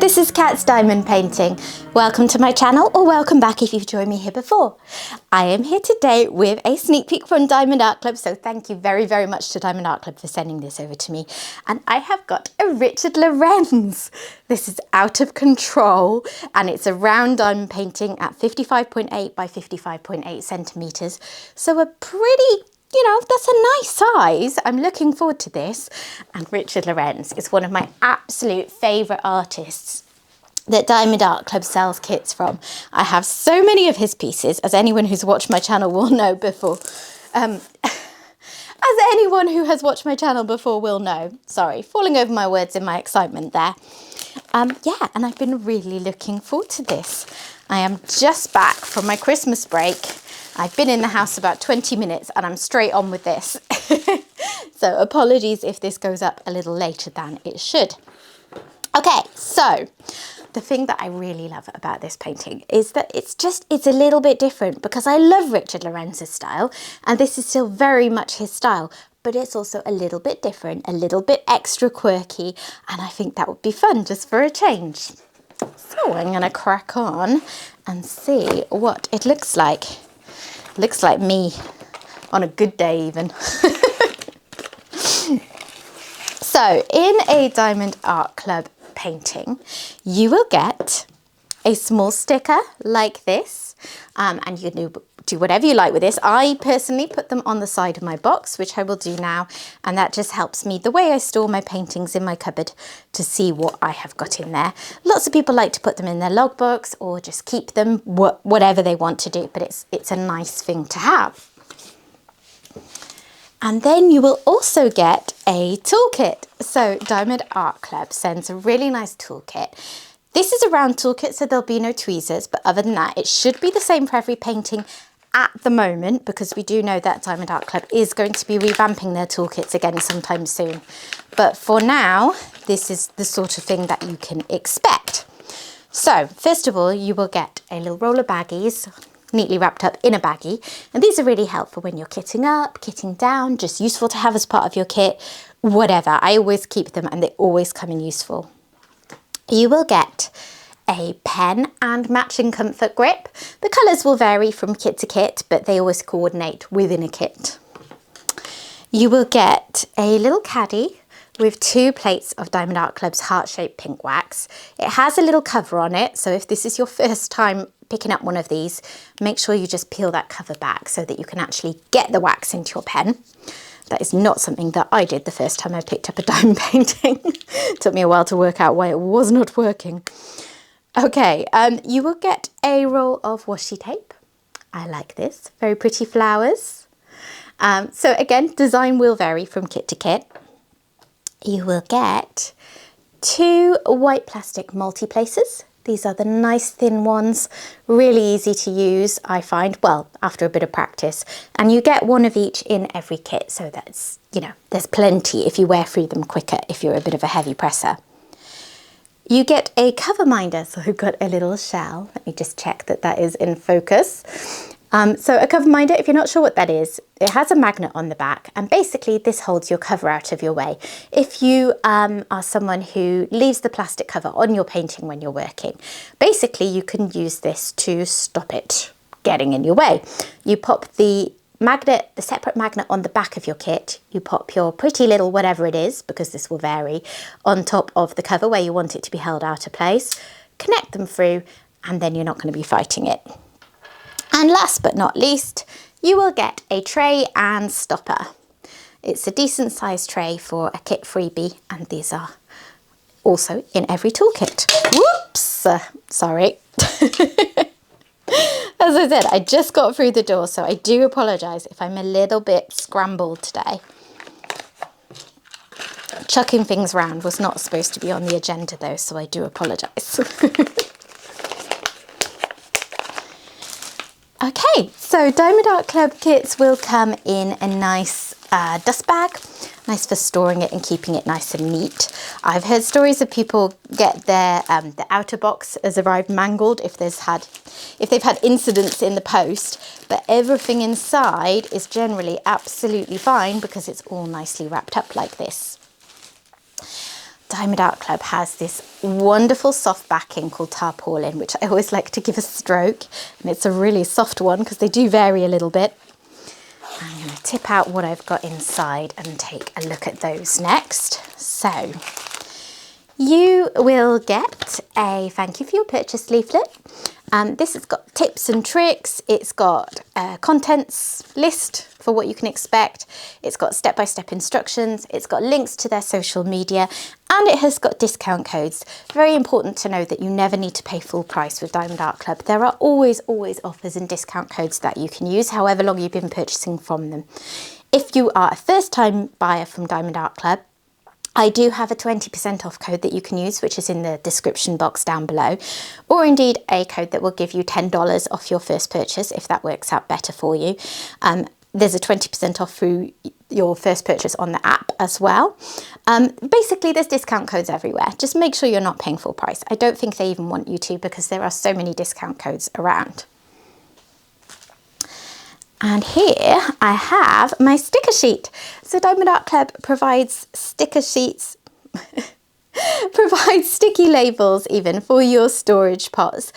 this is Cat's Diamond Painting. Welcome to my channel, or welcome back if you've joined me here before. I am here today with a sneak peek from Diamond Art Club, so thank you very, very much to Diamond Art Club for sending this over to me. And I have got a Richard Lorenz. This is out of control, and it's a round diamond painting at 55.8 by 55.8 centimeters. So a pretty, that's a nice size. I'm looking forward to this. And Richard Lorenz is one of my absolute favourite artists that Diamond Art Club sells kits from. I have so many of his pieces, as anyone who's watched my channel will know before. As anyone who has watched my channel before will know. Sorry, falling over my words in my excitement there. Yeah, and I've been really looking forward to this. I am just back from my Christmas break. I've been in the house about 20 minutes and I'm straight on with this. So apologies if this goes up a little later than it should. Okay, so the thing that I really love about this painting is that it's a little bit different, because I love Richard Lorenz's style and this is still very much his style, but it's also a little bit different, a little bit extra quirky, and I think that would be fun just for a change. So I'm going to crack on and see what it looks like. Looks like me on a good day even. So in a Diamond Art Club painting, you will get a small sticker like this, and you can do whatever you like with this. I personally put them on the side of my box, which I will do now, and that just helps me the way I store my paintings in my cupboard to see what I have got in there. Lots of people like to put them in their logbooks or just keep them, whatever they want to do, but it's a nice thing to have. And then you will also get a toolkit. So Diamond Art Club sends a really nice toolkit. This is a round toolkit, so there'll be no tweezers, but other than that, it should be the same for every painting at the moment, because we do know that Diamond Art Club is going to be revamping their toolkits again sometime soon. But for now, this is the sort of thing that you can expect. So first of all, you will get a little roll of baggies, neatly wrapped up in a baggie. And these are really helpful when you're kitting up, kitting down, just useful to have as part of your kit, whatever. I always keep them and they always come in useful. You will get a pen and matching comfort grip. The colours will vary from kit to kit, but they always coordinate within a kit. You will get a little caddy with 2 plates of Diamond Art Club's heart-shaped pink wax. It has a little cover on it, so if this is your first time picking up one of these, make sure you just peel that cover back so that you can actually get the wax into your pen. That is not something that I did the first time I picked up a diamond painting. It took me a while to work out why it was not working. Okay, you will get a roll of washi tape. I like this, very pretty flowers. So again, design will vary from kit to kit. You will get 2 white plastic multi-placers. These are the nice thin ones, really easy to use, I find, well, after a bit of practice. And you get 1 of each in every kit, so that's, there's plenty if you wear through them quicker if you're a bit of a heavy presser. You get a cover minder, so we've got a little shell. Let me just check that that is in focus. So a cover minder, if you're not sure what that is, it has a magnet on the back, and basically this holds your cover out of your way. If you are someone who leaves the plastic cover on your painting when you're working, basically you can use this to stop it getting in your way. You pop the magnet, the separate magnet on the back of your kit, you pop your pretty little whatever it is, because this will vary, on top of the cover where you want it to be held out of place, connect them through, and then you're not going to be fighting it. And last but not least, you will get a tray and stopper. It's a decent sized tray for a kit freebie, and these are also in every toolkit. Whoops, sorry. As I said, I just got through the door, so I do apologise if I'm a little bit scrambled today. Chucking things around was not supposed to be on the agenda though, so I do apologise. Okay, so Diamond Art Club kits will come in a nice dust bag, nice for storing it and keeping it nice and neat. I've heard stories of people get their the outer box has arrived mangled if they've had incidents in the post, but everything inside is generally absolutely fine because it's all nicely wrapped up like this. Diamond Art Club has this wonderful soft backing called tarpaulin, which I always like to give a stroke, and it's a really soft one because they do vary a little bit. I'm going to tip out what I've got inside and take a look at those next. So you will get a thank you for your purchase leaflet. This has got tips and tricks. It's got a contents list for what you can expect. It's got step-by-step instructions. It's got links to their social media, and it has got discount codes. Very important to know that you never need to pay full price with Diamond Art Club. There are always offers and discount codes that you can use however long you've been purchasing from them. If you are a first-time buyer from Diamond Art Club, I do have a 20% off code that you can use, which is in the description box down below, or indeed a code that will give you $10 off your first purchase if that works out better for you. There's a 20% off through your first purchase on the app as well. Basically, there's discount codes everywhere. Just make sure you're not paying full price. I don't think they even want you to because there are so many discount codes around. And here I have my sticker sheet. So Diamond Art Club provides sticker sheets, provides sticky labels even for your storage pots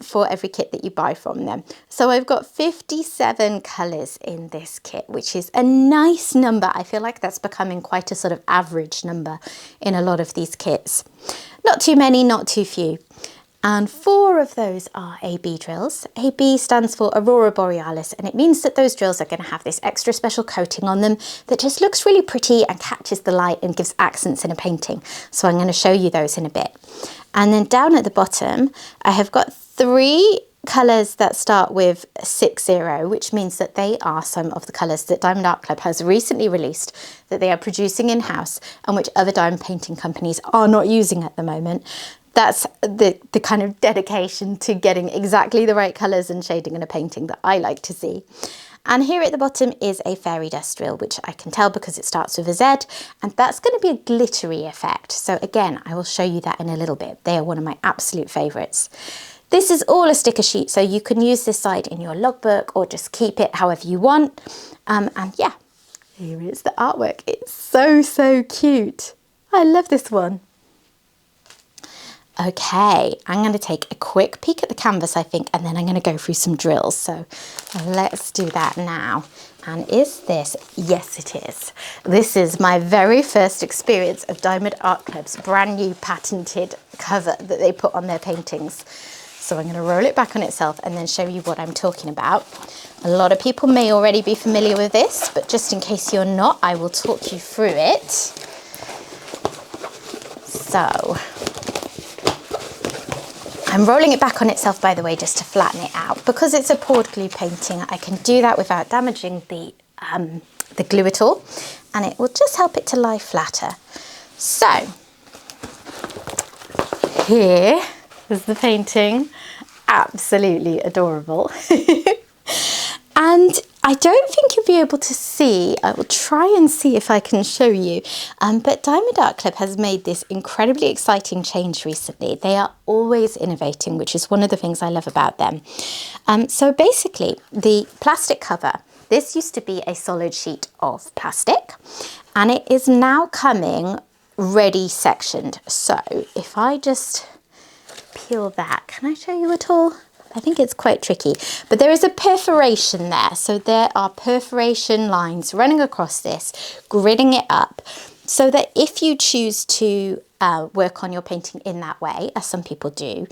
for every kit that you buy from them. So I've got 57 colours in this kit, which is a nice number. I feel like that's becoming quite a sort of average number in a lot of these kits. Not too many, not too few. And 4 of those are AB drills. AB stands for Aurora Borealis, and it means that those drills are going to have this extra special coating on them that just looks really pretty and catches the light and gives accents in a painting. So I'm going to show you those in a bit. And then down at the bottom, I have got 3 colours that start with 60, which means that they are some of the colours that Diamond Art Club has recently released that they are producing in-house and which other diamond painting companies are not using at the moment. That's the kind of dedication to getting exactly the right colours and shading in a painting that I like to see. And here at the bottom is a fairy dust drill, which I can tell because it starts with a Z, and that's going to be a glittery effect. So again, I will show you that in a little bit. They are one of my absolute favourites. This is all a sticker sheet, so you can use this side in your logbook or just keep it however you want. And yeah, here is the artwork. It's so cute. I love this one. Okay, I'm going to take a quick peek at the canvas, I think, and then I'm going to go through some drills. So let's do that now. And is this? Yes, it is. This is my very first experience of Diamond Art Club's brand new patented cover that they put on their paintings. So I'm going to roll it back on itself and then show you what I'm talking about. A lot of people may already be familiar with this, but just in case you're not, I will talk you through it. So I'm rolling it back on itself, by the way, just to flatten it out. Because it's a poured glue painting, I can do that without damaging the glue at all, and it will just help it to lie flatter. So here is the painting. Absolutely adorable. And I don't think you'll be able to see, I will try and see if I can show you, but Diamond Art Club has made this incredibly exciting change recently. They are always innovating, which is one of the things I love about them. So basically, the plastic cover, this used to be a solid sheet of plastic, and it is now coming ready sectioned. So if I just peel that, can I show you at all? I think it's quite tricky, but there is a perforation there. So there are perforation lines running across this, gridding it up, so that if you choose to work on your painting in that way, as some people do,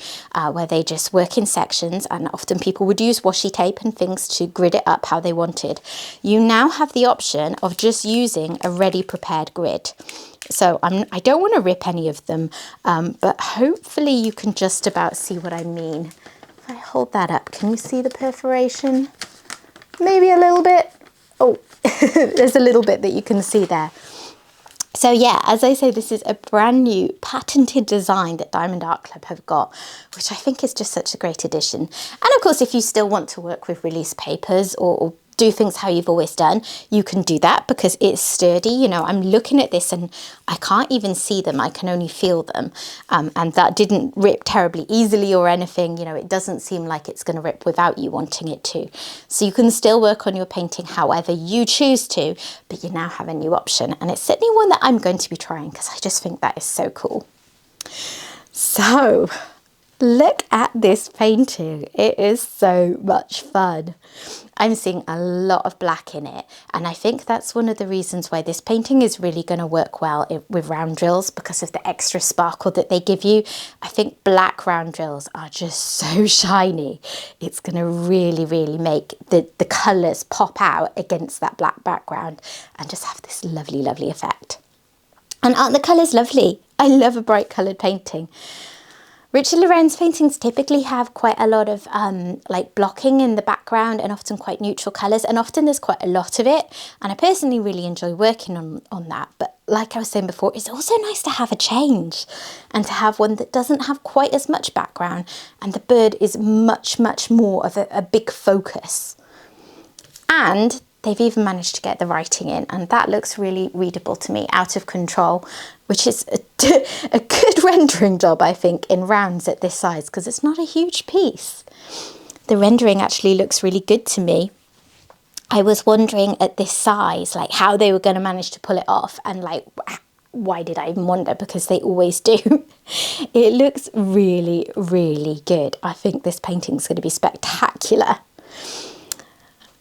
where they just work in sections, and often people would use washi tape and things to grid it up how they wanted, you now have the option of just using a ready prepared grid. So I don't want to rip any of them, but hopefully you can just about see what I mean. I hold that up, can you see the perforation? Maybe a little bit. Oh, there's a little bit that you can see there. So yeah, as I say, this is a brand new patented design that Diamond Art Club have got, which I think is just such a great addition. And of course, if you still want to work with release papers or do things how you've always done, you can do that because it's sturdy. You know, I'm looking at this and I can't even see them, I can only feel them. And that didn't rip terribly easily or anything. You know, it doesn't seem like it's going to rip without you wanting it to. So you can still work on your painting however you choose to, but you now have a new option. And it's certainly one that I'm going to be trying because I just think that is so cool. So look at this painting. It is so much fun. I'm seeing a lot of black in it, and I think that's one of the reasons why this painting is really going to work well with round drills, because of the extra sparkle that they give you. I think black round drills are just so shiny. It's going to really, really make the colours pop out against that black background and just have this lovely, lovely effect. And aren't the colours lovely? I love a bright coloured painting. Richard Lorenz paintings typically have quite a lot of like blocking in the background and often quite neutral colours, and often there's quite a lot of it, and I personally really enjoy working on that. But like I was saying before, it's also nice to have a change and to have one that doesn't have quite as much background and the bird is much, much more of a big focus. And they've even managed to get the writing in, and that looks really readable to me. Out of Control, which is a good rendering job, I think, in rounds at this size, because it's not a huge piece. The rendering actually looks really good to me. I was wondering at this size, like how they were going to manage to pull it off, and like, why did I even wonder? Because they always do. It looks really, really good. I think this painting's going to be spectacular.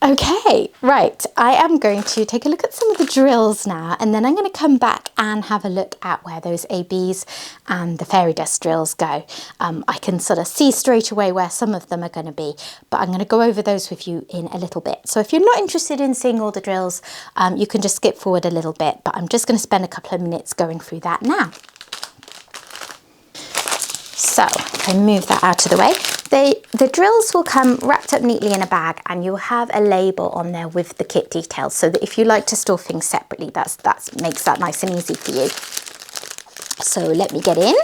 Okay, right, I am going to take a look at some of the drills now, and then I'm going to come back and have a look at where those ABs and the fairy dust drills go. I can sort of see straight away where some of them are going to be, but I'm going to go over those with you in a little bit. So if you're not interested in seeing all the drills, you can just skip forward a little bit, but I'm just going to spend a couple of minutes going through that now. So if I move that out of the way, the drills will come wrapped up neatly in a bag, and you'll have a label on there with the kit details, so that if you like to store things separately, that makes that nice and easy for you. So let me get in.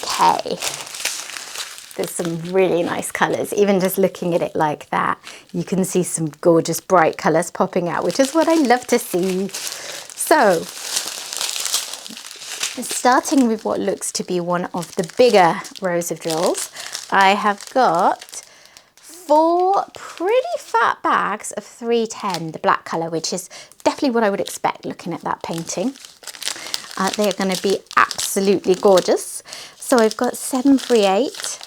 Okay. There's some really nice colours. Even just looking at it like that, you can see some gorgeous bright colours popping out, which is what I love to see. So, starting with what looks to be one of the bigger rows of drills, I have got 4 pretty fat bags of 310, the black colour, which is definitely what I would expect looking at that painting. They're going to be absolutely gorgeous. So I've got 738,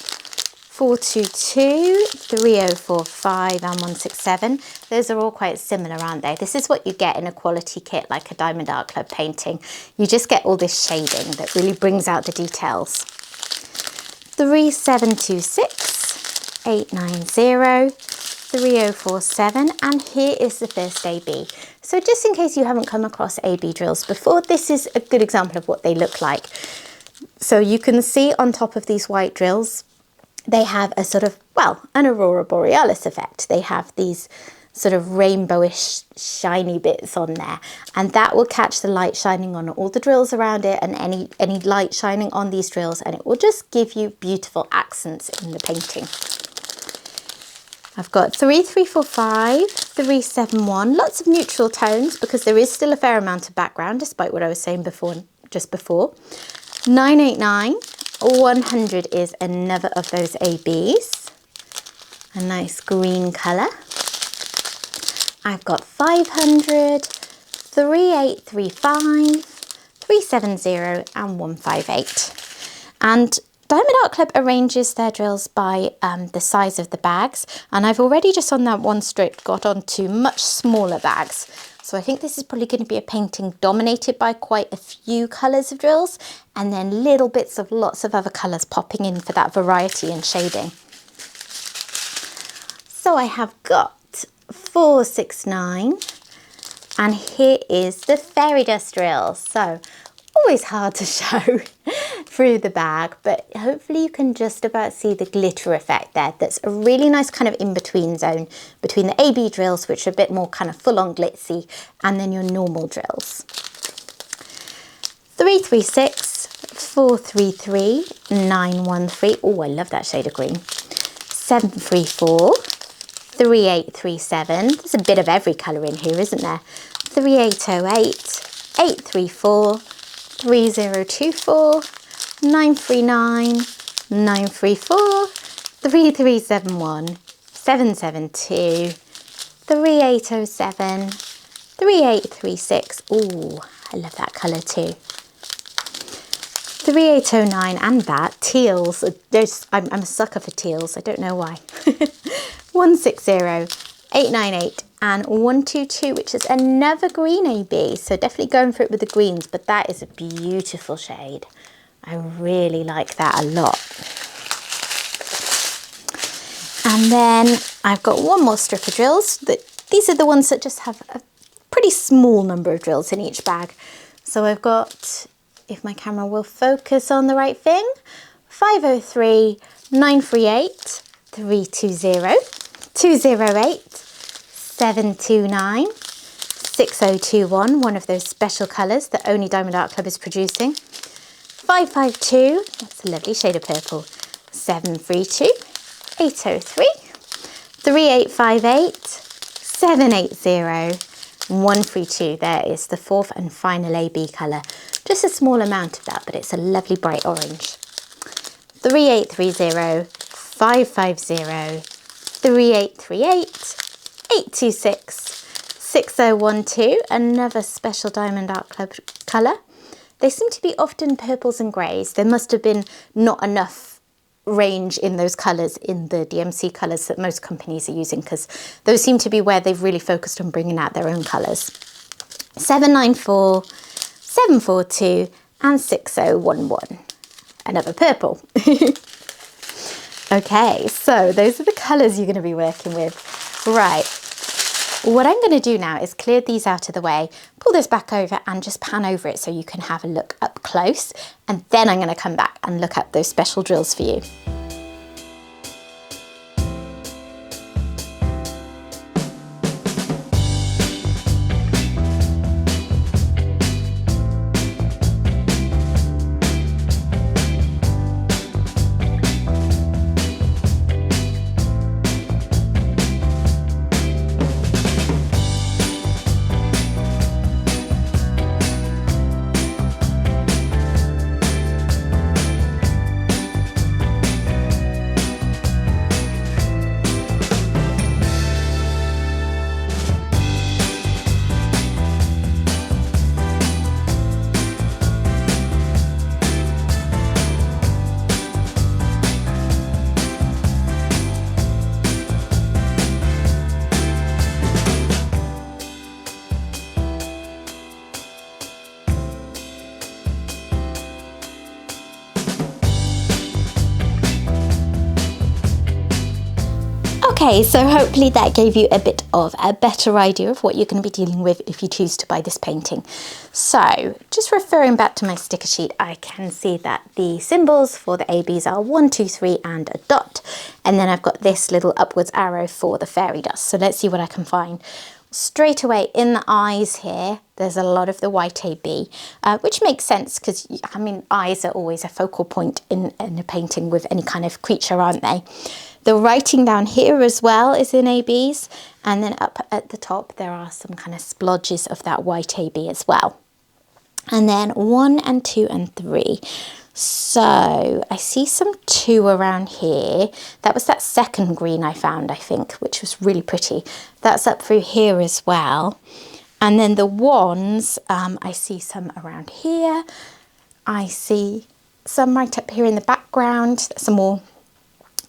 422, 3045 and 167. Those are all quite similar, aren't they? This is what you get in a quality kit like a Diamond Art Club painting. You just get all this shading that really brings out the details. 3726, 890, 3047, and here is the first AB. So just in case you haven't come across AB drills before, this is a good example of what they look like. So you can see on top of these white drills, they have a sort of, well, an aurora borealis effect. They have these sort of rainbowish shiny bits on there, and that will catch the light shining on all the drills around it and any light shining on these drills, and it will just give you beautiful accents in the painting. I've got 3345, 371, lots of neutral tones because there is still a fair amount of background despite what I was saying just before. 989, 100 is another of those ABs, a nice green colour. I've got 500, 3835, 370 and 158. And Diamond Art Club arranges their drills by the size of the bags, and I've already just on that one strip got onto much smaller bags. So I think this is probably going to be a painting dominated by quite a few colours of drills, and then little bits of lots of other colours popping in for that variety and shading. So I have got 469, and here is the fairy dust drill. So always hard to show through the bag, but hopefully you can just about see the glitter effect there. That's a really nice kind of in-between zone between the AB drills, which are a bit more kind of full-on glitzy, and then your normal drills. 336, 433 913. Oh, I love that shade of green. 734 3837. There's a bit of every colour in here, isn't there? 3808 834 3024 939 934 3371 772 3807 3836. Oh, I love that colour too. 3809 and that. Teals. I'm a sucker for teals. I don't know why. 160 898 and 122, which is another green AB. So definitely going for it with the greens, but that is a beautiful shade. I really like that a lot. And then I've got one more strip of drills. These are the ones that just have a pretty small number of drills in each bag. So I've got, if my camera will focus on the right thing, 503 938 320 208 729 6021, one of those special colours that only Diamond Art Club is producing. 552, that's a lovely shade of purple. 732 803 3858 780 132. There is the fourth and final AB colour. Just a small amount of that, but it's a lovely bright orange. 3830 550 3838 826 6012, another special Diamond Art Club colour. They seem to be often purples and greys. There must have been not enough range in those colours in the DMC colours that most companies are using, because those seem to be where they've really focused on bringing out their own colours. 794, 742 and 6011. Another purple. Okay, so those are the colours you're going to be working with. Right. What I'm going to do now is clear these out of the way, pull this back over and just pan over it so you can have a look up close. And then I'm going to come back and look up those special drills for you. Okay, so hopefully that gave you a bit of a better idea of what you're going to be dealing with if you choose to buy this painting. So just referring back to my sticker sheet, I can see that the symbols for the ABs are 1, 2, 3 and a dot. And then I've got this little upwards arrow for the fairy dust. So let's see what I can find. Straight away in the eyes here, there's a lot of the white AB, which makes sense because, I mean, eyes are always a focal point in a painting with any kind of creature, aren't they? The writing down here as well is in ABs, and then up at the top there are some kind of splodges of that white AB as well. And then 1 and 2 and 3. So I see some 2 around here. That was that second green I found, I think, which was really pretty. That's up through here as well. And then the 1s, I see some around here. I see some right up here in the background. That's some more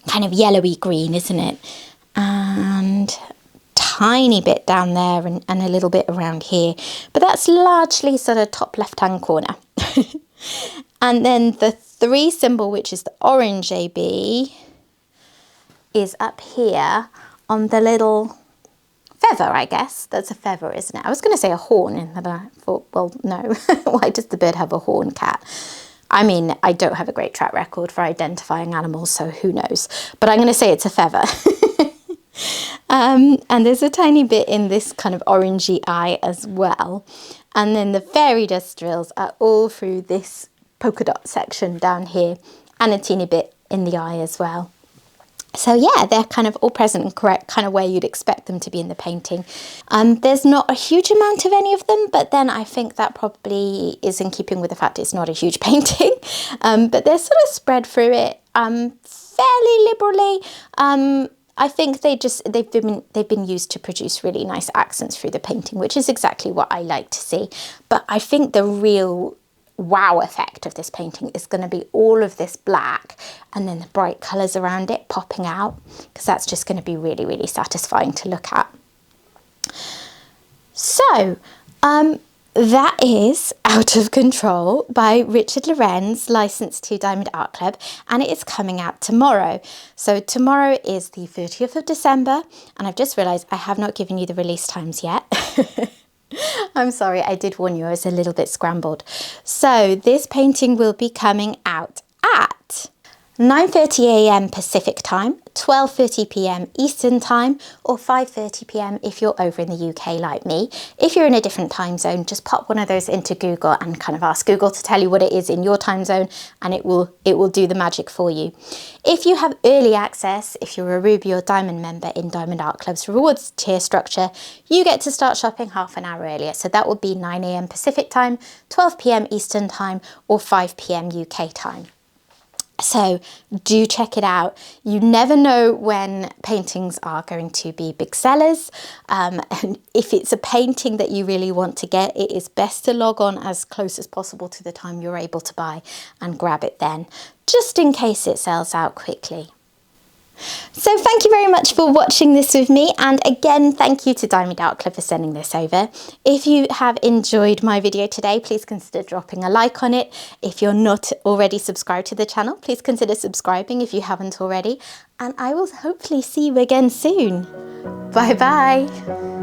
kind of yellowy green, isn't it? And tiny bit down there and a little bit around here. But that's largely sort of top left-hand corner. And then the 3 symbol, which is the orange AB, is up here on the little feather, I guess. That's a feather, isn't it? I was going to say a horn, and then I thought, well, no. Why does the bird have a horn, cat? I mean, I don't have a great track record for identifying animals, so who knows? But I'm going to say it's a feather. And there's a tiny bit in this kind of orangey eye as well. And then the fairy dust drills are all through this polka dot section down here and a teeny bit in the eye as well. So yeah, they're kind of all present and correct, kind of where you'd expect them to be in the painting. There's not a huge amount of any of them, but then I think that probably is in keeping with the fact it's not a huge painting. But they're sort of spread through it fairly liberally. I think they've been used to produce really nice accents through the painting, which is exactly what I like to see. But I think the real wow effect of this painting is going to be all of this black and then the bright colours around it popping out, because that's just going to be really, really satisfying to look at. So that is Out of Control by Richard Lorenz, licensed to Diamond Art Club, and it is coming out tomorrow. So tomorrow is the 30th of December, and I've just realised I have not given you the release times yet. I'm sorry, I did warn you, I was a little bit scrambled. So this painting will be coming out at 9:30 a.m. Pacific time, 12:30 p.m. Eastern time, or 5:30 p.m. if you're over in the UK like me. If you're in a different time zone, just pop one of those into Google and kind of ask Google to tell you what it is in your time zone, and it will do the magic for you. If you have early access, if you're a Ruby or Diamond member in Diamond Art Club's rewards tier structure, you get to start shopping half an hour earlier. So that will be 9 a.m. Pacific time, 12 p.m. Eastern time, or 5 p.m. UK time. So do check it out. You never know when paintings are going to be big sellers. And if it's a painting that you really want to get, it is best to log on as close as possible to the time you're able to buy and grab it then, just in case it sells out quickly. So thank you very much for watching this with me, and again thank you to Diamond Art Club for sending this over. If you have enjoyed my video today, please consider dropping a like on it. If you're not already subscribed to the channel, please consider subscribing if you haven't already, and I will hopefully see you again soon. Bye bye.